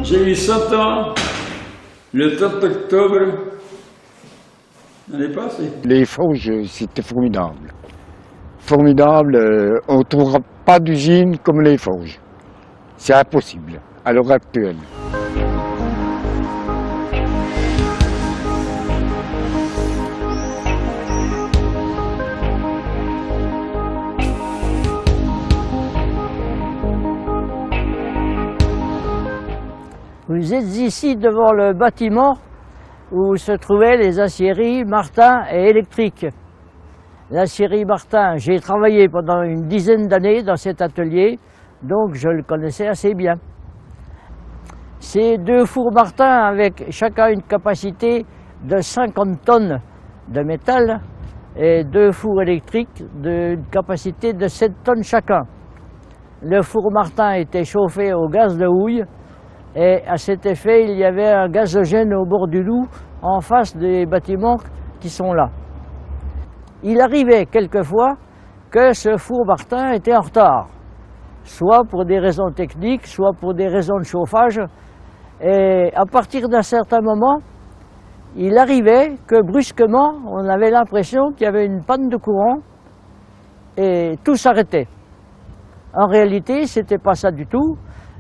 J'ai eu 100 ans le 30 octobre l'année passée. Les forges, c'était formidable. Formidable, on ne trouvera pas d'usine comme les forges. C'est impossible à l'heure actuelle. Vous êtes ici devant le bâtiment où se trouvaient les aciéries Martin et Électrique. L'aciérie Martin, j'ai travaillé pendant une dizaine d'années dans cet atelier, donc je le connaissais assez bien. Ces deux fours Martin avec chacun une capacité de 50 tonnes de métal et deux fours électriques d'une capacité de 7 tonnes chacun. Le four Martin était chauffé au gaz de houille. Et à cet effet, il y avait un gazogène au bord du Doubs, en face des bâtiments qui sont là. Il arrivait quelquefois que ce four Martin était en retard, soit pour des raisons techniques, soit pour des raisons de chauffage. Et à partir d'un certain moment, il arrivait que brusquement, on avait l'impression qu'il y avait une panne de courant et tout s'arrêtait. En réalité, ce n'était pas ça du tout.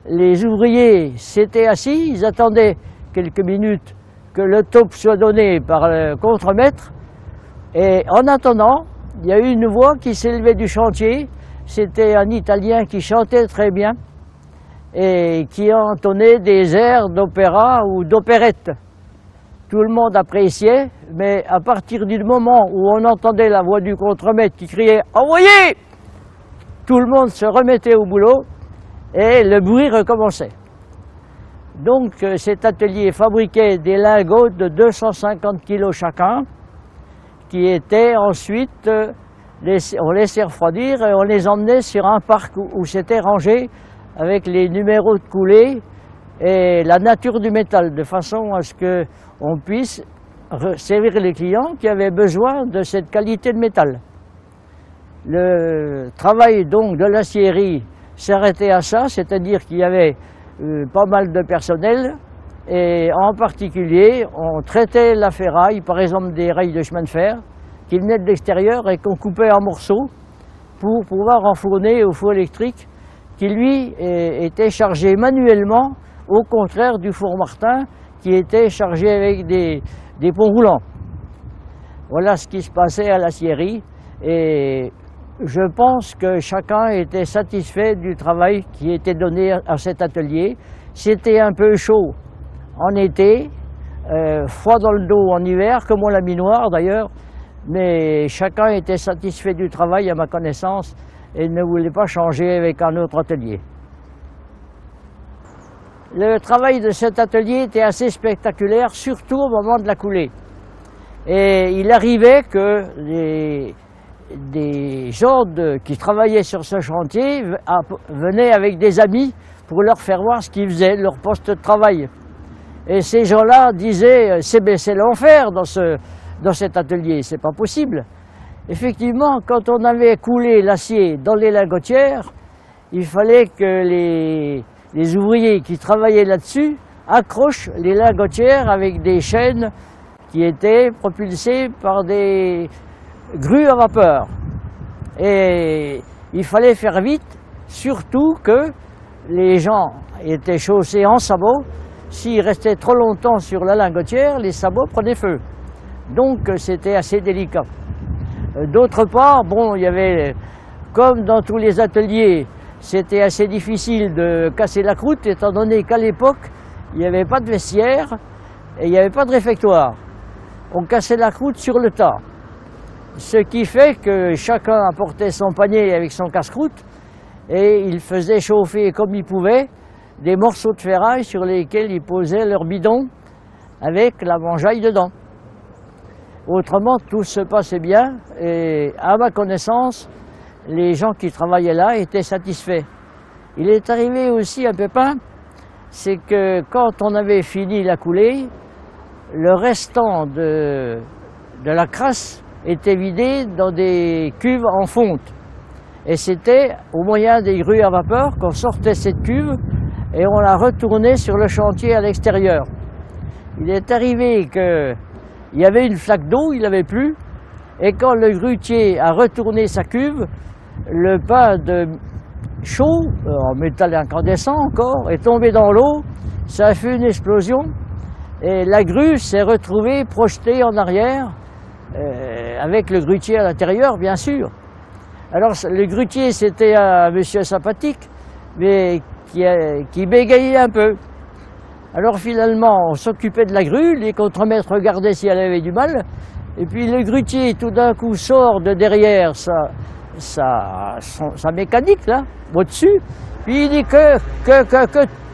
Les ouvriers s'étaient assis, ils attendaient quelques minutes que le taupe soit donné par le contremaître. Et en attendant, il y a eu une voix qui s'élevait du chantier. C'était un Italien qui chantait très bien et qui entonnait des airs d'opéra ou d'opérette. Tout le monde appréciait, mais à partir du moment où on entendait la voix du contremaître qui criait « Envoyez !», tout le monde se remettait au boulot. Et le bruit recommençait. Donc cet atelier fabriquait des lingots de 250 kg chacun, qui étaient ensuite, on laissait refroidir et on les emmenait sur un parc où c'était rangé avec les numéros de coulée et la nature du métal, de façon à ce qu'on puisse servir les clients qui avaient besoin de cette qualité de métal. Le travail donc de l'aciérie s'arrêtait à ça, c'est-à-dire qu'il y avait pas mal de personnel et en particulier on traitait la ferraille, par exemple des rails de chemin de fer qui venaient de l'extérieur et qu'on coupait en morceaux pour pouvoir enfourner au four électrique qui lui était chargé manuellement, au contraire du four Martin qui était chargé avec des ponts roulants. Voilà ce qui se passait à l'aciérie et je pense que chacun était satisfait du travail qui était donné à cet atelier. C'était un peu chaud en été, froid dans le dos en hiver, comme on l'a mis noir d'ailleurs, mais chacun était satisfait du travail à ma connaissance et ne voulait pas changer avec un autre atelier. Le travail de cet atelier était assez spectaculaire, surtout au moment de la coulée. Et il arrivait que des gens qui travaillaient sur ce chantier venaient avec des amis pour leur faire voir ce qu'ils faisaient, leur poste de travail. Et ces gens-là disaient « c'est l'enfer dans cet atelier, c'est pas possible ». Effectivement, quand on avait coulé l'acier dans les lingotières, il fallait que les ouvriers qui travaillaient là-dessus accrochent les lingotières avec des chaînes qui étaient propulsées par des grues à vapeur. Et il fallait faire vite, surtout que les gens étaient chaussés en sabots. S'ils restaient trop longtemps sur la lingotière, les sabots prenaient feu. Donc c'était assez délicat. D'autre part, bon, il y avait, comme dans tous les ateliers, c'était assez difficile de casser la croûte, étant donné qu'à l'époque, il n'y avait pas de vestiaire et il n'y avait pas de réfectoire. On cassait la croûte sur le tas. Ce qui fait que chacun apportait son panier avec son casse-croûte et il faisait chauffer comme il pouvait des morceaux de ferraille sur lesquels ils posaient leur bidon avec la mangeaille dedans. Autrement, tout se passait bien et à ma connaissance, les gens qui travaillaient là étaient satisfaits. Il est arrivé aussi un pépin, c'est que quand on avait fini la coulée, le restant de la crasse était vidé dans des cuves en fonte. Et c'était au moyen des grues à vapeur qu'on sortait cette cuve et on l'a retourné sur le chantier à l'extérieur. Il est arrivé qu'il y avait une flaque d'eau, il n'avait plus, et quand le grutier a retourné sa cuve, le pain de chaud, en métal incandescent encore, est tombé dans l'eau, ça a fait une explosion, et la grue s'est retrouvée projetée en arrière, avec le grutier à l'intérieur, bien sûr. Alors le grutier, c'était un monsieur sympathique, mais qui bégayait un peu. Alors finalement, on s'occupait de la grue, les contremaîtres regardaient si elle avait du mal, et puis le grutier, tout d'un coup, sort de derrière sa mécanique, là, au-dessus, puis il dit que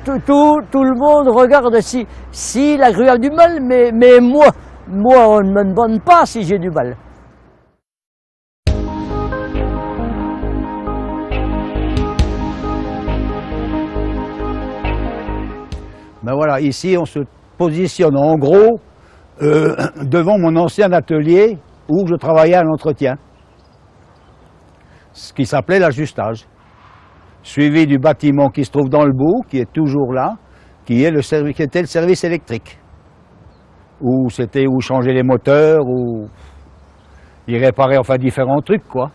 tout le monde regarde si la grue a du mal, mais moi, on ne me demande pas si j'ai du mal. Ben voilà, ici on se positionne en gros devant mon ancien atelier où je travaillais à l'entretien, ce qui s'appelait l'ajustage, suivi du bâtiment qui se trouve dans le bout, qui est toujours là, qui était le service électrique, où c'était où changer les moteurs, où il réparait enfin différents trucs quoi.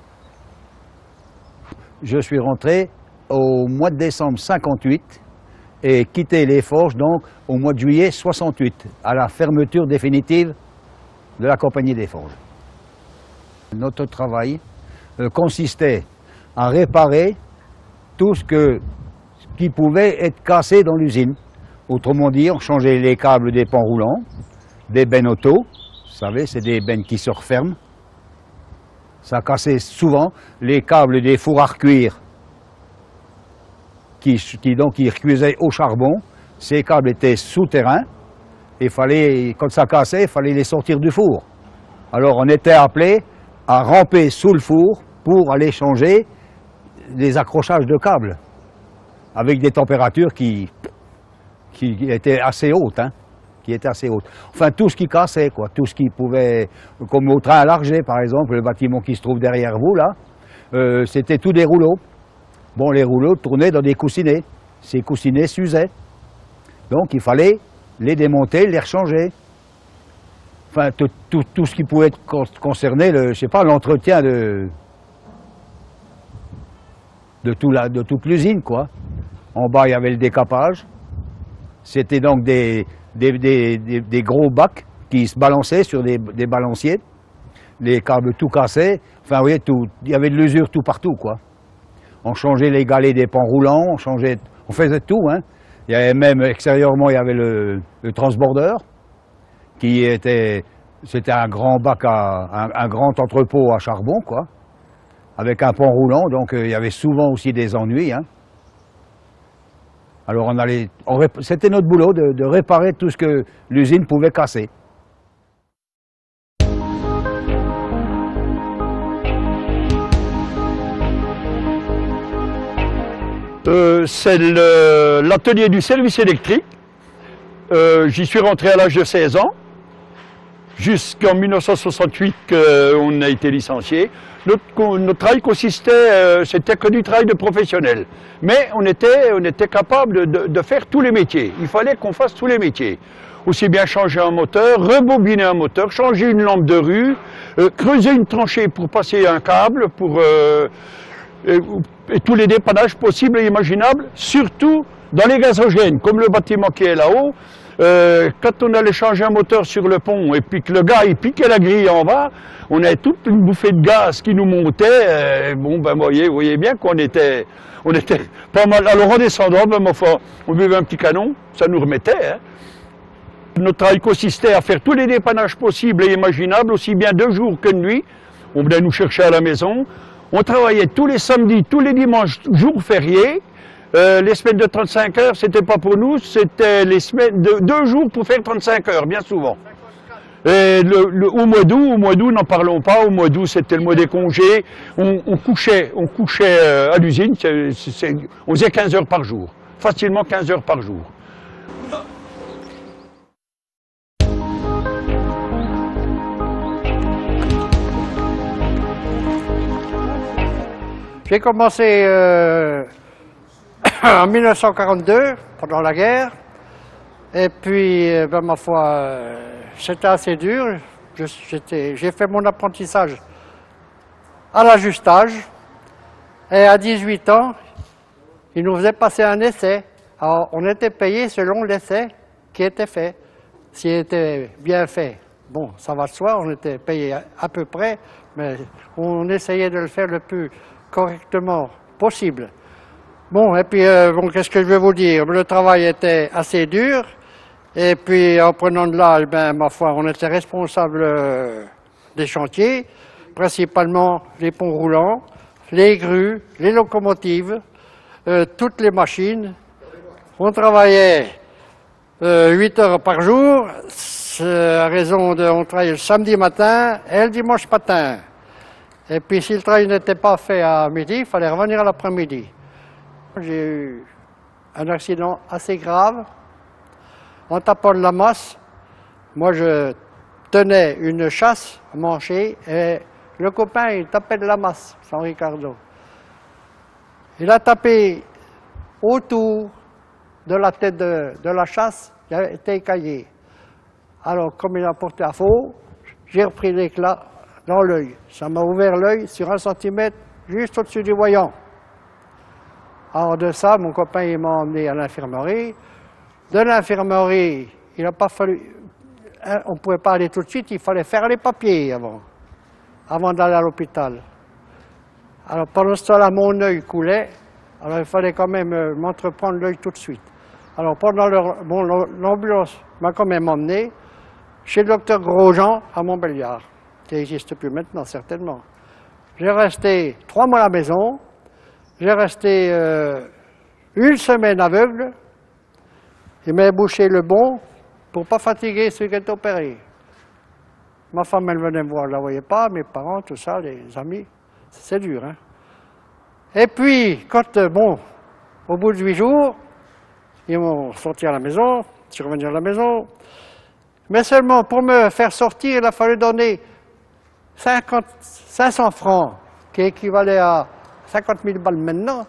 Je suis rentré au mois de décembre 58 et quitté les forges donc au mois de juillet 68, à la fermeture définitive de la compagnie des forges. Notre travail consistait à réparer tout ce qui pouvait être cassé dans l'usine. Autrement dit, on changeait les câbles des pans roulants, des bennes auto, vous savez, c'est des bennes qui se referment. Ça cassait souvent les câbles des fours à recuire qui recuisaient au charbon. Ces câbles étaient souterrains et quand ça cassait, il fallait les sortir du four. Alors on était appelé à ramper sous le four pour aller changer les accrochages de câbles avec des températures qui étaient assez hautes. Enfin, tout ce qui cassait, quoi, tout ce qui pouvait, comme au train à l'Arget, par exemple, le bâtiment qui se trouve derrière vous, là, c'était tout des rouleaux. Bon, les rouleaux tournaient dans des coussinets. Ces coussinets s'usaient. Donc, il fallait les démonter, les rechanger. Enfin, tout ce qui pouvait concerner, l'entretien de toute l'usine, quoi. En bas, il y avait le décapage. C'était donc des gros bacs qui se balançaient sur des balanciers. Les câbles tout cassaient. Enfin, vous voyez, il y avait de l'usure tout partout, quoi. On changeait les galets des pans roulants, on faisait tout, hein. Il y avait même, extérieurement, il y avait le transbordeur, c'était un grand bac, un grand entrepôt à charbon, quoi, avec un pont roulant, donc il y avait souvent aussi des ennuis, hein. Alors c'était notre boulot de réparer tout ce que l'usine pouvait casser. C'est l'atelier du service électrique. J'y suis rentré à l'âge de 16 ans. Jusqu'en 1968, on a été licencié. Notre travail consistait, c'était que du travail de professionnel. Mais on était capable de faire tous les métiers. Il fallait qu'on fasse tous les métiers. Aussi bien changer un moteur, rebobiner un moteur, changer une lampe de rue, creuser une tranchée pour passer un câble, et tous les dépannages possibles et imaginables, surtout dans les gazogènes, comme le bâtiment qui est là-haut. Quand on allait changer un moteur sur le pont et puis que le gars il piquait la grille en bas, on avait toute une bouffée de gaz qui nous montait. Bon ben vous voyez bien qu'on était pas mal. Alors en descendant, ben, enfin, on buvait un petit canon, ça nous remettait. Hein. Notre travail consistait à faire tous les dépannages possibles et imaginables, aussi bien de jour que de nuit. On venait nous chercher à la maison. On travaillait tous les samedis, tous les dimanches, jours fériés. Les semaines de 35 heures, c'était pas pour nous, c'était les semaines de 2 jours pour faire 35 heures, bien souvent. Et au mois d'août, n'en parlons pas, au mois d'août, c'était le mois des congés. On couchait à l'usine, on faisait 15 heures par jour, facilement 15 heures par jour. J'ai commencé en 1942 pendant la guerre. Et puis, ben, ma foi, c'était assez dur. J'ai fait mon apprentissage à l'ajustage. Et à 18 ans, ils nous faisaient passer un essai. Alors, on était payé selon l'essai qui était fait, s'il était bien fait. Bon, ça va de soi, on était payé à peu près, mais on essayait de le faire le plus correctement possible. Bon, et puis, bon, qu'est-ce que je vais vous dire? Le travail était assez dur, et puis en prenant de l'âge, ben, ma foi, on était responsable des chantiers, principalement les ponts roulants, les grues, les locomotives, toutes les machines. On travaillait 8 heures par jour, à raison de, on travaillait le samedi matin et le dimanche matin. Et puis si le travail n'était pas fait à midi, il fallait revenir à l'après-midi. J'ai eu un accident assez grave en tapant de la masse. Moi je tenais une chasse manchée et le copain il tapait de la masse, San Ricardo. Il a tapé autour de la tête de la chasse, qui a été écaillé. Alors, comme il a porté à faux, j'ai repris l'éclat dans l'œil. Ça m'a ouvert l'œil sur 1 centimètre, juste au-dessus du voyant. Alors de ça, mon copain il m'a emmené à l'infirmerie. De l'infirmerie, il n'a pas fallu... On ne pouvait pas aller tout de suite, il fallait faire les papiers avant d'aller à l'hôpital. Alors pendant ce temps-là, mon œil coulait, alors il fallait quand même m'entreprendre l'œil tout de suite. Alors pendant l'ambulance m'a quand même emmené chez le docteur Grosjean à Montbéliard, qui n'existe plus maintenant certainement. J'ai resté 3 mois à la maison, j'ai resté 1 semaine aveugle, il m'a bouché le bon pour ne pas fatiguer ceux qui étaient opérés. Ma femme, elle venait me voir, je ne la voyais pas, mes parents, tout ça, les amis, c'est dur, hein. Et puis, quand, bon, au bout de 8 jours, ils m'ont sorti à la maison, je suis revenu à la maison, mais seulement pour me faire sortir, il a fallu donner 500 francs, qui équivalait à 50 000 balles maintenant,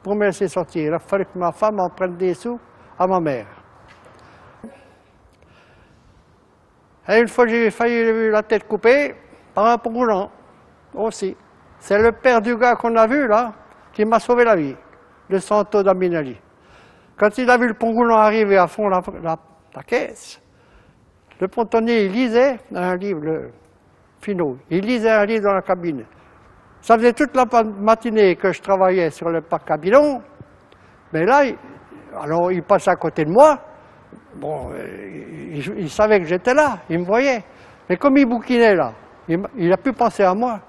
pour me laisser sortir. Il a fallu que ma femme en prenne des sous à ma mère. Et une fois, j'ai failli la tête coupée par un pont roulant aussi. C'est le père du gars qu'on a vu là, qui m'a sauvé la vie, le Santo Daminelli. Quand il a vu le pont roulant arriver à fond la caisse, le pontonnier, il lisait un livre, le Finot, il lisait un livre dans la cabine. Ça faisait toute la matinée que je travaillais sur le parc à Bilon, mais là, alors il passait à côté de moi, bon, il savait que j'étais là, il me voyait, mais comme il bouquinait là, il a pu penser à moi.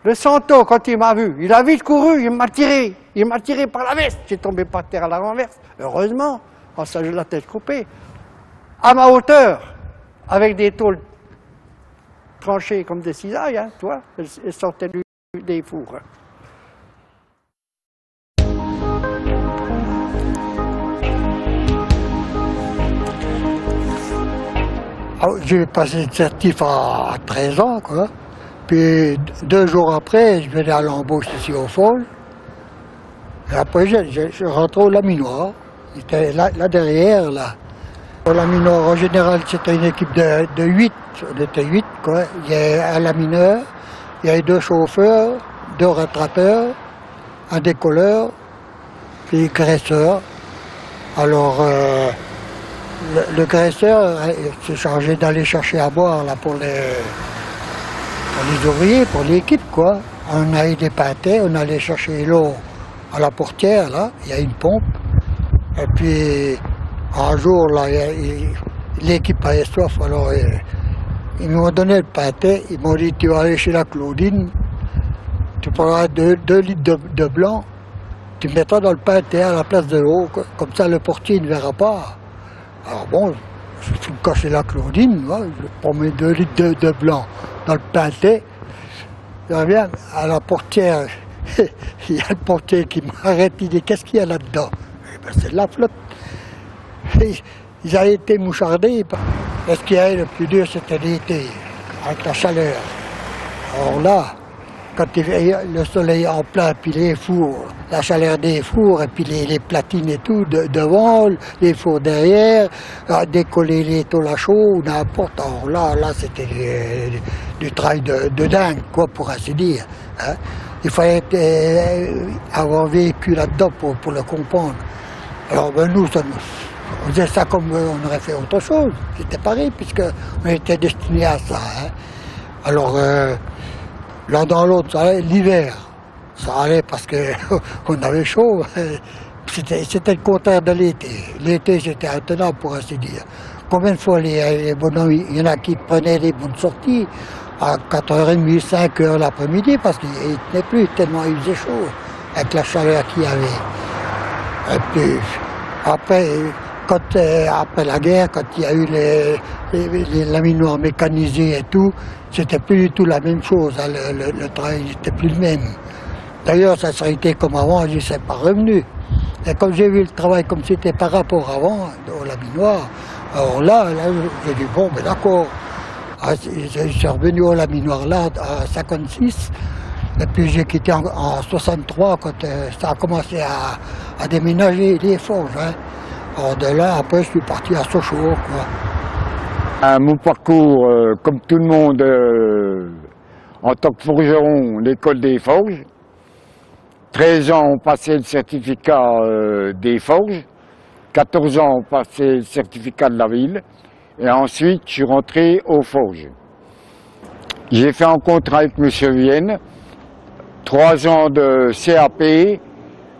Le Santo, quand il m'a vu, il a vite couru, il m'a tiré par la veste, j'ai tombé par terre à la renverse, heureusement, en ça j'ai la tête coupée, à ma hauteur, avec des tôles tranchées comme des cisailles, hein, tu vois, elles sortaient des fours. J'ai passé le certif à 13 ans, quoi. Puis 2 jours après, je venais à l'embauche ici au Fol. Et après, je rentrais au laminoir. C'était là derrière, là. Au laminoir, en général, c'était une équipe de 8. On était 8, quoi. Il y avait un lamineur, il y avait 2 chauffeurs, 2 rattrapeurs, un décolleur, puis un graisseur. Alors, le graisseur s'est chargé d'aller chercher à boire là, pour les ouvriers, pour l'équipe, quoi. On a eu des pâtés, on allait chercher l'eau à la portière, là, il y a une pompe. Et puis, un jour, là, l'équipe avait soif, alors ils m'ont donné le pâté, ils m'ont dit, tu vas aller chez la Claudine, tu prendras 2 litres de blanc, tu mettras dans le pâté à la place de l'eau, comme ça le portier ne verra pas. Alors bon, je suis caché la Claudine, moi, je prends mes 2 litres de blanc dans le pâté. Je reviens à la portière, il y a le portier qui m'arrête, il dit, qu'est-ce qu'il y a là-dedans? Ben, c'est de la flotte. Ils avaient été mouchardés. Et ce qui est le plus dur, c'était l'été, avec la chaleur. Alors là, quand le soleil en plein, puis les fours, la chaleur des fours, et puis les platines et tout, devant, les fours derrière, décoller les tôles à chaud, ou n'importe. Alors là c'était du travail de dingue, quoi, pour ainsi dire. Hein. Il fallait avoir vécu là-dedans pour le comprendre. Alors ben, nous, on faisait ça comme on aurait fait autre chose. C'était pareil, puisqu'on était destiné à ça. Hein. Alors, l'un dans l'autre, ça allait. L'hiver, ça allait parce qu'on avait chaud. C'était le contraire de l'été. L'été, c'était intenable, pour ainsi dire. Combien de fois les bonhommes, il y en a qui prenaient des bonnes sorties à 4h30, 5h l'après-midi, parce qu'ils ne tenaient plus tellement il faisait chaud, avec la chaleur qu'il y avait. Et puis, après, après la guerre, quand il y a eu les laminoirs mécanisés et tout, c'était plus du tout la même chose, hein, le travail n'était plus le même. D'ailleurs, ça serait été comme avant, je ne sais pas revenu. Et comme j'ai vu le travail comme c'était par rapport avant, au laminoir, alors là j'ai dit bon, mais d'accord. Je suis revenu au laminoir là, en 56, et puis j'ai quitté en 63 quand ça a commencé à déménager les forges. Hein. Alors de là, après, je suis parti à Sochaux, quoi. Mon parcours, comme tout le monde, en tant que forgeron, l'école des forges. 13 ans, on passait le certificat des forges. 14 ans, on passait le certificat de la ville. Et ensuite, je suis rentré aux forges. J'ai fait un contrat avec M. Vienne. 3 ans de CAP.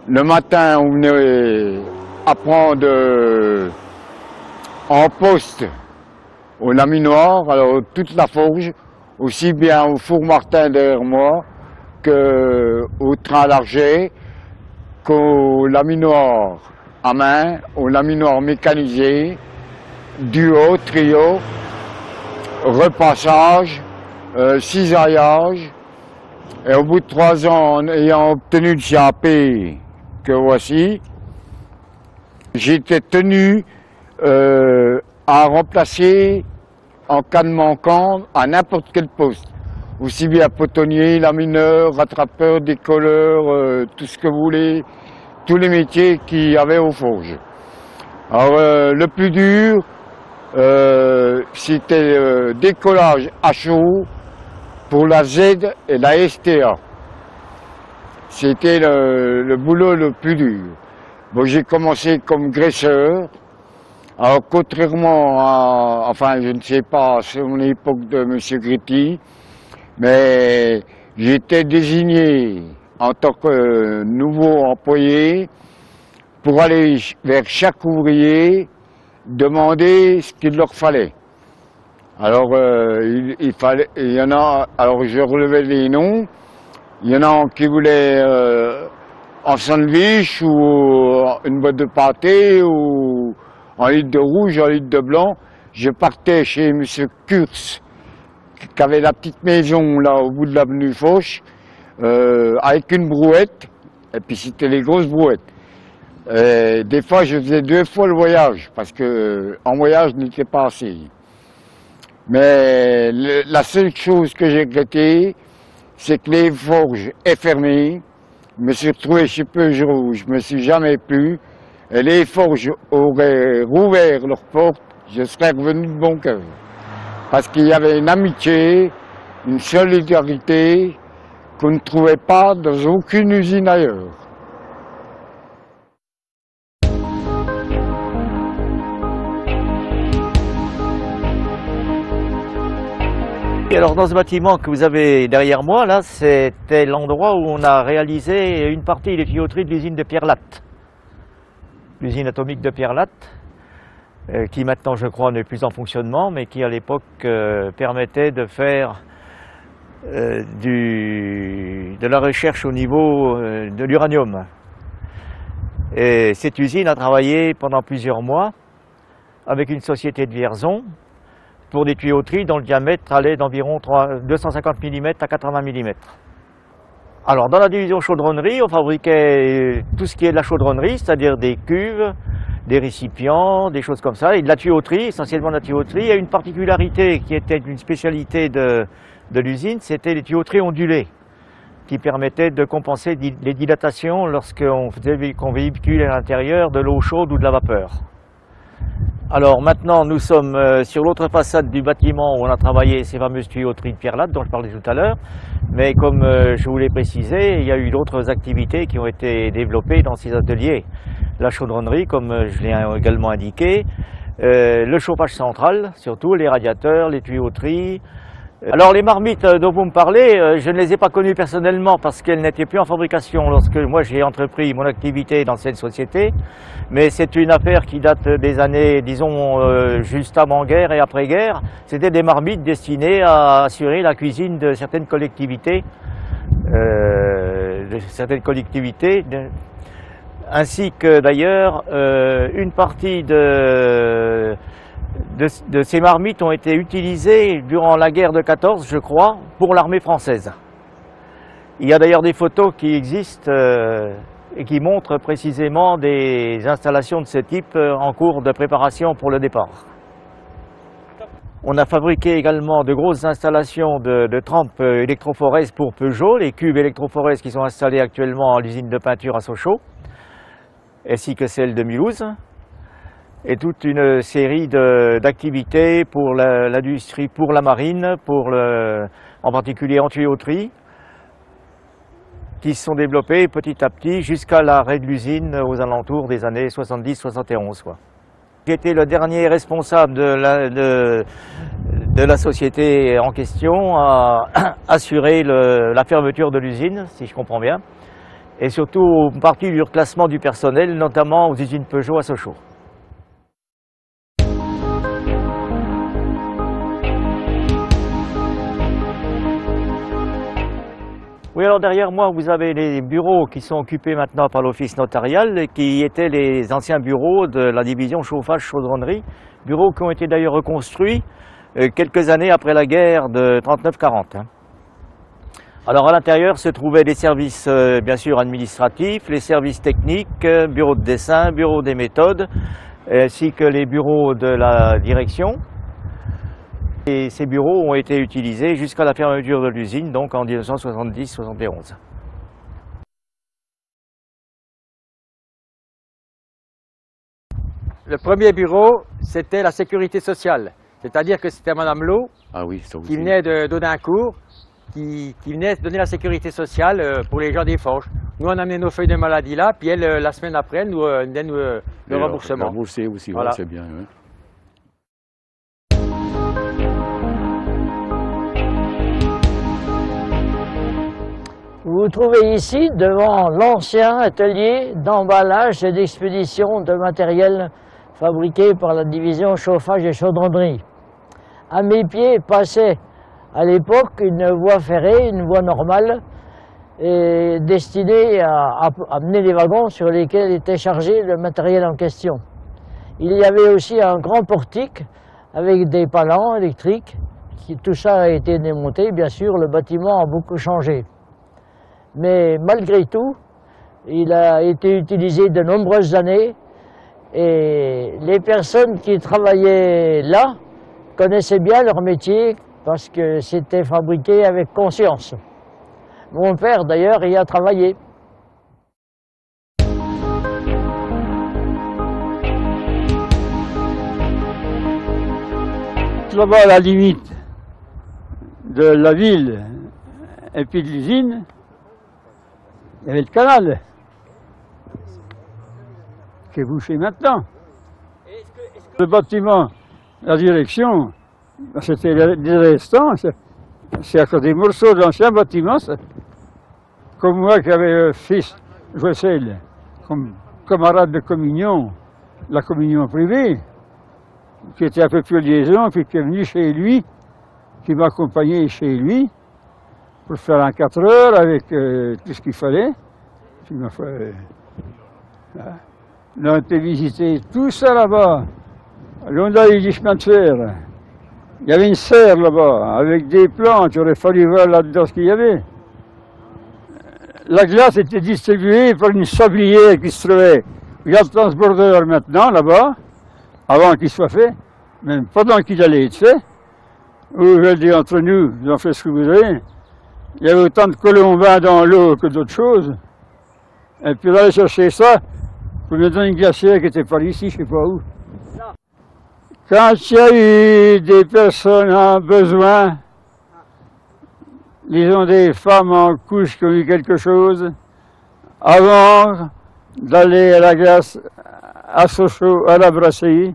Le matin, on venait apprendre en poste au laminoir, alors toute la forge, aussi bien au four Martin derrière moi, qu'au train à l'arget, qu'au laminoir à main, au laminoir mécanisé, duo, trio, repassage, cisaillage. Et au bout de 3 ans, en ayant obtenu le CAP que voici, j'étais tenu à remplacer en cas de manquant à n'importe quel poste. Aussi bien potonnier, lamineur, rattrapeur, décolleur, tout ce que vous voulez, tous les métiers qu'il y avait aux forges. Alors le plus dur, c'était décollage à chaud pour la Z et la STA. C'était le boulot le plus dur. Bon, j'ai commencé comme graisseur. Alors, contrairement à, enfin, je ne sais pas, c'est mon époque de M. Gritti, mais j'étais désigné en tant que nouveau employé pour aller vers chaque ouvrier demander ce qu'il leur fallait. Alors, il y en a, alors je relevais les noms, il y en a qui voulaient en sandwich ou une boîte de pâté ou en litre de rouge, en litre de blanc. Je partais chez M. Kurz, qui avait la petite maison là au bout de l'avenue Foch, avec une brouette, et puis c'était les grosses brouettes. Des fois, je faisais 2 fois le voyage, parce que en voyage, je n'étais pas assez. Mais la seule chose que j'ai regretté, c'est que les forges est fermées. Je me suis retrouvé chez Peugeot, je me suis jamais plu. Et les forges auraient rouvert leurs portes, je serais revenu de bon cœur. Parce qu'il y avait une amitié, une solidarité qu'on ne trouvait pas dans aucune usine ailleurs. Et alors dans ce bâtiment que vous avez derrière moi, là, c'était l'endroit où on a réalisé une partie des tuyauteries de l'usine de Pierre Latte. L'usine atomique de Pierre Latte, qui maintenant je crois n'est plus en fonctionnement, mais qui à l'époque permettait de faire de la recherche au niveau de l'uranium. Et cette usine a travaillé pendant plusieurs mois avec une société de Vierzon pour des tuyauteries dont le diamètre allait d'environ 250 mm à 80 mm. Alors dans la division chaudronnerie, on fabriquait tout ce qui est de la chaudronnerie, c'est-à-dire des cuves, des récipients, des choses comme ça, et de la tuyauterie, essentiellement de la tuyauterie. Et une particularité qui était une spécialité de l'usine, c'était les tuyauteries ondulées. qui permettait de compenser les dilatations lorsqu'on véhicule à l'intérieur de l'eau chaude ou de la vapeur. Alors maintenant, nous sommes sur l'autre façade du bâtiment où on a travaillé ces fameuses tuyauteries de pierre latte dont je parlais tout à l'heure. Mais comme je vous l'ai précisé, il y a eu d'autres activités qui ont été développées dans ces ateliers. La chaudronnerie, comme je l'ai également indiqué, le chauffage central, surtout les radiateurs, les tuyauteries. Alors les marmites dont vous me parlez, je ne les ai pas connues personnellement parce qu'elles n'étaient plus en fabrication lorsque moi j'ai entrepris mon activité dans cette société. Mais c'est une affaire qui date des années, disons, juste avant-guerre et après-guerre. C'était des marmites destinées à assurer la cuisine de certaines collectivités, ainsi que d'ailleurs une partie de ces marmites ont été utilisées durant la guerre de 14, je crois, pour l'armée française. Il y a d'ailleurs des photos qui existent et qui montrent précisément des installations de ce type en cours de préparation pour le départ. On a fabriqué également de grosses installations de trempes électrophorèses pour Peugeot, les cubes électrophorèses qui sont installés actuellement à l'usine de peinture à Sochaux, ainsi que celle de Mulhouse, et toute une série d'activités pour l'industrie, pour la marine, en particulier en tuyauterie, qui se sont développées petit à petit jusqu'à l'arrêt de l'usine aux alentours des années 70-71. J'étais le dernier responsable de la société en question à assurer la fermeture de l'usine, si je comprends bien, et surtout une partie du reclassement du personnel, notamment aux usines Peugeot à Sochaux. Oui, alors derrière moi, vous avez les bureaux qui sont occupés maintenant par l'office notarial, qui étaient les anciens bureaux de la division chauffage-chaudronnerie, bureaux qui ont été d'ailleurs reconstruits quelques années après la guerre de 39-40. Alors à l'intérieur se trouvaient les services bien sûr administratifs, les services techniques, bureaux de dessin, bureaux des méthodes, ainsi que les bureaux de la direction. Et ces bureaux ont été utilisés jusqu'à la fermeture de l'usine, donc en 1970-71. Le premier bureau, c'était la sécurité sociale. C'est-à-dire que c'était Madame Lowe qui venait de Dodincourt, qui venait donner la sécurité sociale pour les gens des Forges. Nous, on amenait nos feuilles de maladie là, puis elle, la semaine après, elle nous donnait le remboursement. Remboursé aussi, voilà. C'est bien. Ouais. Vous vous trouvez ici devant l'ancien atelier d'emballage et d'expédition de matériel fabriqué par la division chauffage et chaudronnerie. À mes pieds passait à l'époque une voie ferrée, une voie normale, et destinée à amener les wagons sur lesquels était chargé le matériel en question. Il y avait aussi un grand portique avec des palans électriques. Tout ça a été démonté, bien sûr, le bâtiment a beaucoup changé. Mais malgré tout, il a été utilisé de nombreuses années et les personnes qui travaillaient là connaissaient bien leur métier parce que c'était fabriqué avec conscience. Mon père, d'ailleurs, y a travaillé. Là-bas, à la limite de la ville et puis de l'usine, il y avait le canal qui est bouché maintenant. Le bâtiment, la direction, c'était des restants, c'est à cause des morceaux de l'ancien bâtiment. Comme moi qui avais un fils, Joël, comme camarade de communion, la communion privée, qui était un peu plus liaison, puis qui est venu chez lui, qui m'accompagnait chez lui, pour faire en 4 heures avec tout ce qu'il fallait. Puis ma foi, on a été visiter tout ça là-bas. L'on a eu du chemin de fer. Il y avait une serre là-bas, avec des plantes, il aurait fallu voir là-dedans ce qu'il y avait. La glace était distribuée par une sablière qui se trouvait. Il y a le transbordeur maintenant là-bas, avant qu'il soit fait, même pendant qu'il allait être fait. Où je le dis entre nous, vous en faites ce que vous avez. Il y avait autant de colombins dans l'eau que d'autres choses. Et puis on allait chercher ça, pour me donner une glacière qui était par ici, je ne sais pas où. Quand il y a eu des personnes en besoin, disons des femmes en couche qui ont eu quelque chose, avant d'aller à la glace à Sochaux, à la brasserie,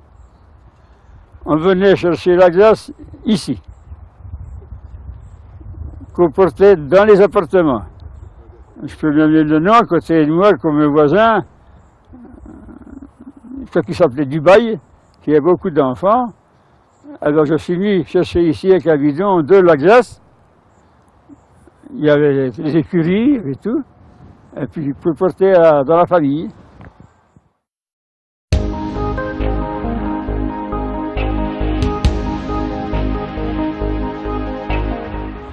on venait chercher la glace ici, qu'on portait dans les appartements. Je peux bien donner le nom à côté de moi, comme mes voisins, qui s'appelait Dubaï, qui a beaucoup d'enfants. Alors je suis venu chercher ici avec un bidon de la glace. Il y avait les écuries et tout. Et puis je peux porter dans la famille.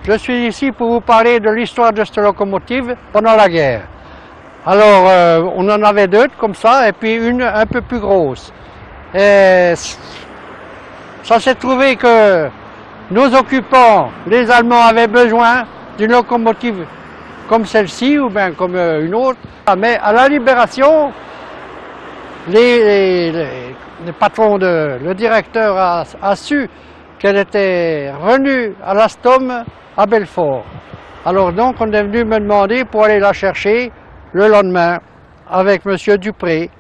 Je suis ici pour vous parler de l'histoire de cette locomotive pendant la guerre. Alors, on en avait deux comme ça, et puis une un peu plus grosse. Et ça s'est trouvé que nos occupants, les Allemands, avaient besoin d'une locomotive comme celle-ci, ou bien comme une autre. Mais à la Libération, les patrons, le directeur a su qu'elle était revenue à l'Astom à Belfort. Alors donc on est venu me demander pour aller la chercher le lendemain avec M. Dupré.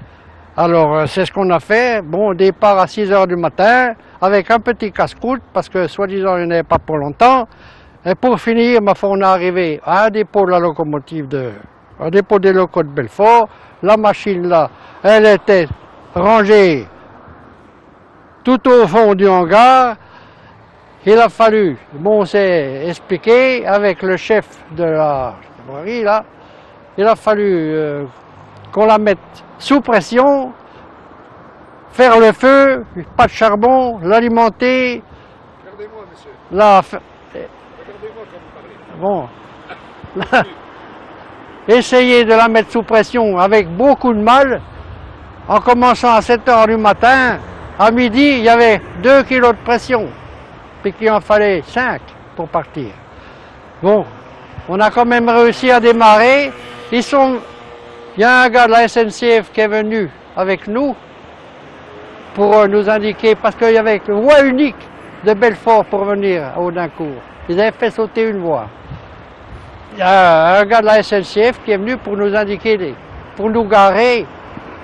Alors c'est ce qu'on a fait. Bon, départ à 6 h du matin avec un petit casse-croûte parce que soi-disant il n'y en avait pas pour longtemps. Et pour finir, ma foi, on est arrivé à un dépôt de la locomotive un dépôt des locaux de Belfort. La machine là, elle était rangée tout au fond du hangar. Il a fallu, bon, on s'est expliqué avec le chef de la gendarmerie là, il a fallu qu'on la mette sous pression, faire le feu, pas de charbon, l'alimenter. Regardez-moi, monsieur. Regardez-moi quand vous parlez. Bon. Essayer de la mettre sous pression avec beaucoup de mal, en commençant à 7 h du matin, à midi, il y avait 2 kilos de pression. Puis qu'il en fallait 5 pour partir. Bon, on a quand même réussi à démarrer. Il y a un gars de la SNCF qui est venu avec nous pour nous indiquer, parce qu'il y avait une voie unique de Belfort pour venir à Audincourt. Ils avaient fait sauter une voie. Il y a un gars de la SNCF qui est venu pour nous indiquer, pour nous garer,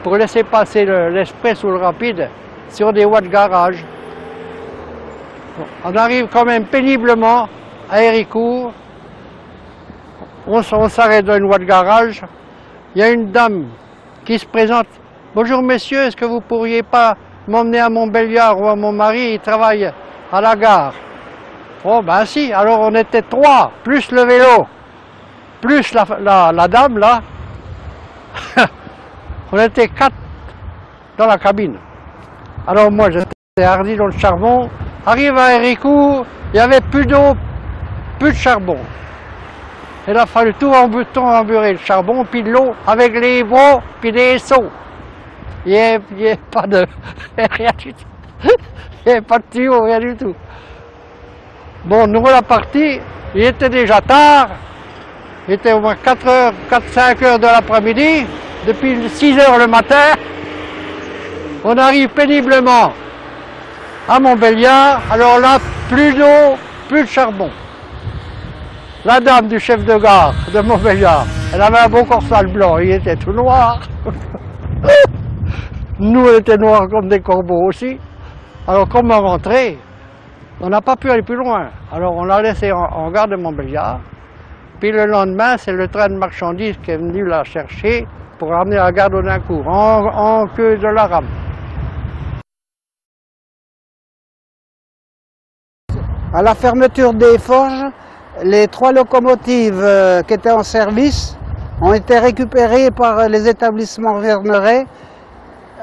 pour laisser passer l'express ou le rapide sur des voies de garage. On arrive quand même péniblement à Héricourt, on s'arrête dans une voie de garage, il y a une dame qui se présente. « Bonjour messieurs, est-ce que vous pourriez pas m'emmener à Montbéliard ou à mon mari, il travaille à la gare ?» Oh ben si, alors on était 3, plus le vélo, plus la dame là, on était 4 dans la cabine. Alors moi j'étais hardi dans le charbon. Arrive à Héricourt, il n'y avait plus d'eau, plus de charbon. Il a fallu tout emburer, le charbon, puis de l'eau, avec les veaux, puis des seaux. Il n'y avait pas de... rien du tout. Il n'y avait pas de tuyau, rien du tout. Bon, nous voilà partis, il était déjà tard. Il était au moins 4h, 4-5 h de l'après-midi. Depuis 6 h le matin, on arrive péniblement à Montbéliard, alors là, plus d'eau, plus de charbon. La dame du chef de gare de Montbéliard, elle avait un beau corsage blanc, il était tout noir. Nous, on était noirs comme des corbeaux aussi. Alors, comme on rentrait, on n'a pas pu aller plus loin. Alors, on l'a laissé en gare de Montbéliard. Puis le lendemain, c'est le train de marchandises qui est venu la chercher pour ramener à la gare d'Audincourt, en queue de la rame. À la fermeture des forges, les 3 locomotives qui étaient en service ont été récupérées par les établissements Verneret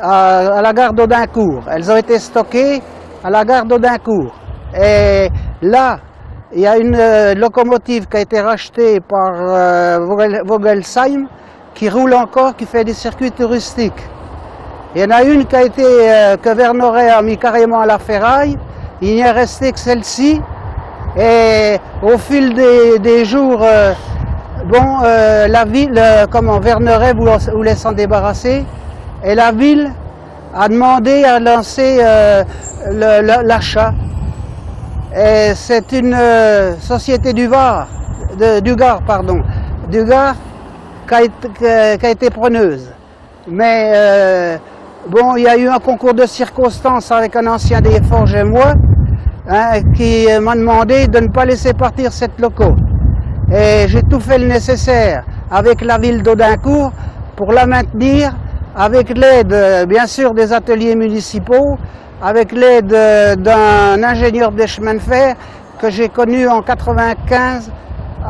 à la gare d'Audincourt. Elles ont été stockées à la gare d'Audincourt. Et là, il y a une locomotive qui a été rachetée par Vogelsheim qui roule encore, qui fait des circuits touristiques. Il y en a une qui a été, que Verneret a mis carrément à la ferraille. Il n'y est resté que celle-ci, Et au fil des jours, la ville, Verneret voulait s'en débarrasser, et la ville a demandé à lancer l'achat. Et c'est une société du Gard qui a été preneuse. Mais il y a eu un concours de circonstances avec un ancien des Forges et moi, qui m'a demandé de ne pas laisser partir cette loco. Et j'ai tout fait le nécessaire avec la ville d'Audincourt pour la maintenir, avec l'aide bien sûr des ateliers municipaux, avec l'aide d'un ingénieur des chemins de fer que j'ai connu en 1995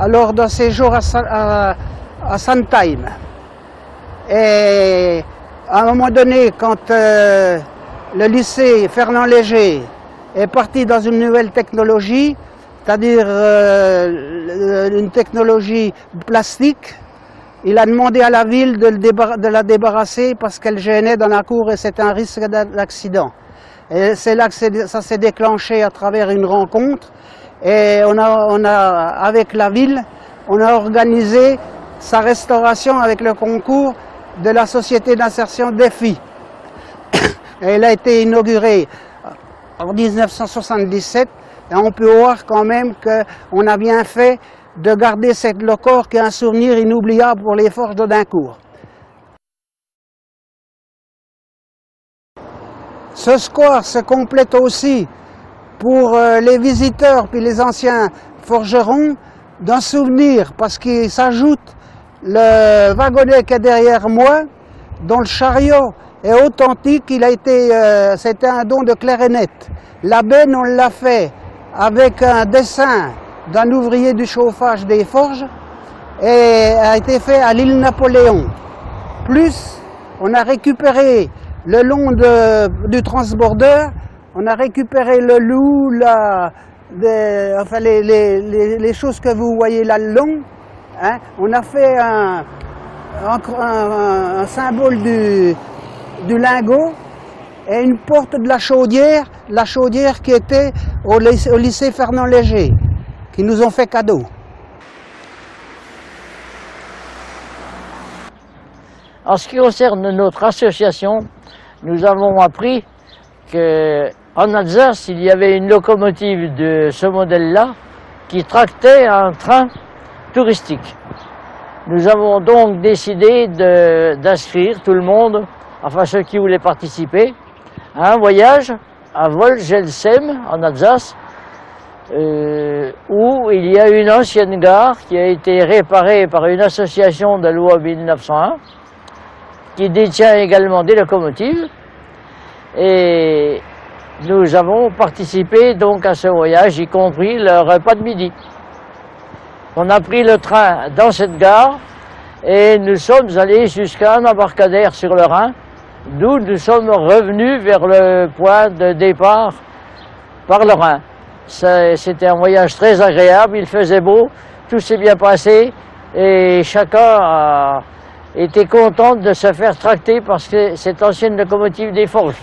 lors d'un séjour à Sandheim. Et à un moment donné, quand le lycée Fernand Léger est parti dans une nouvelle technologie, c'est-à-dire une technologie plastique, il a demandé à la ville de la débarrasser parce qu'elle gênait dans la cour et c'était un risque d'accident. Et c'est là que ça s'est déclenché à travers une rencontre. Et avec la ville, on a organisé sa restauration avec le concours de la société d'insertion Défi. Elle a été inaugurée en 1977 et on peut voir quand même qu'on a bien fait de garder cette loco qui est un souvenir inoubliable pour les Forges d'Audincourt. Ce square se complète aussi pour les visiteurs puis les anciens forgerons d'un souvenir parce qu'il s'ajoute le wagonnet qui est derrière moi, dont le chariot est authentique. C'était un don de Clairenet. La benne, on l'a fait avec un dessin d'un ouvrier du chauffage des forges et a été fait à l'île Napoléon. Plus, on a récupéré le long du transborder, on a récupéré le loup, les choses que vous voyez là le long. On a fait un symbole du lingot et une porte de la chaudière qui était au lycée Fernand Léger, qui nous ont fait cadeau. En ce qui concerne notre association, nous avons appris qu'en Alsace, il y avait une locomotive de ce modèle-là qui tractait un train touristique. Nous avons donc décidé d'inscrire tout le monde, enfin ceux qui voulaient participer, à un voyage à Volgelsheim, en Alsace, où il y a une ancienne gare qui a été réparée par une association de loi 1901, qui détient également des locomotives. Et nous avons participé donc à ce voyage, y compris le repas de midi. On a pris le train dans cette gare et nous sommes allés jusqu'à un embarcadère sur le Rhin, d'où nous sommes revenus vers le point de départ par le Rhin. C'était un voyage très agréable, il faisait beau, tout s'est bien passé et chacun a été content de se faire tracter par cette ancienne locomotive des Forges.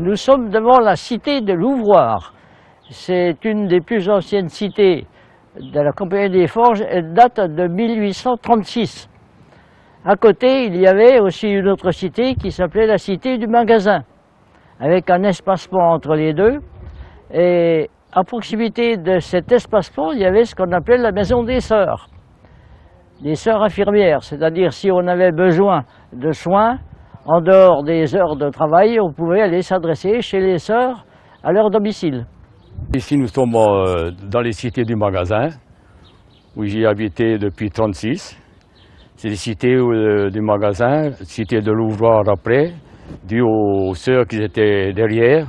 Nous sommes devant la cité de l'Ouvroir. C'est une des plus anciennes cités de la Compagnie des Forges. Elle date de 1836. À côté, il y avait aussi une autre cité qui s'appelait la cité du magasin, avec un espacement entre les deux. Et à proximité de cet espacement, il y avait ce qu'on appelait la maison des sœurs. Les sœurs infirmières, c'est-à-dire si on avait besoin de soins, en dehors des heures de travail, on pouvait aller s'adresser chez les sœurs à leur domicile. Ici, nous sommes dans les cités du magasin, où j'y habité depuis 1936. C'est les cités du magasin, cité de l'Ouvroir après, dû aux sœurs qui étaient derrière